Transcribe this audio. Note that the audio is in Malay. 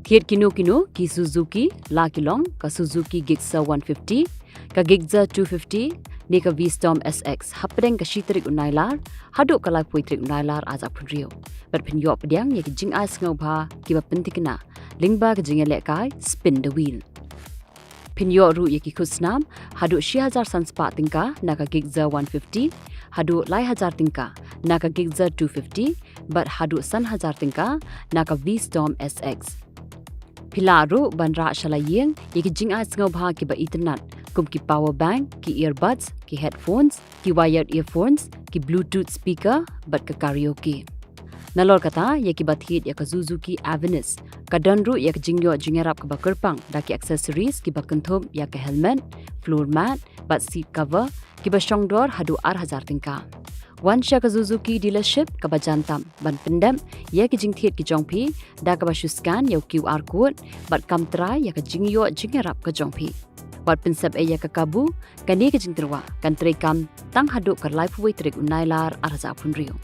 Thiet kino ki Suzuki Lakilong ka Suzuki Gixxer 150 ka Gixxer 250 ni ka V-Storm SX hapdeng ka shitrik unailar haduk ka puitrik unailar azak punrio berpinyo pediang ye ki jing as ngobha ki bapentikna lingba ka jing lekai spin the wheel pinyo ru ye ki khusnam haduk 6000 sanspa tingka na ka Gixxer 150 haduk lai hazar tingka na ka Gixxer 250 but haduk san hazar tingka na ka V-Storm SX Pilaru banra shalayeng ye ki jing as ngobha ki ba internet kum ki power bank, ki earbuds, ki headphones, ki wired earphones, ki bluetooth speaker, bat ka karaoke. Nalor kata, ye ki bathit ya ka Suzuki Avenus, ka danru ya ka jingyo jingerap ka bakerpang, da ki accessories ki bakenthum ya ka helmet, floor mat, bat seat cover, ki ba shongdor hadu 8,000 tingka. Wan sya ka Suzuki dealership ka ba jantam, ban pendem, ye ki jingthit ki jongpi, da ka ba shuskan ya QR code, bat kamtrai ya ka jingyo jingerap ka jongpi. Wat pensep ya kakabu, kani ke jingterwa, kan trekam tang haduk ka life way trek unailar arza punrio.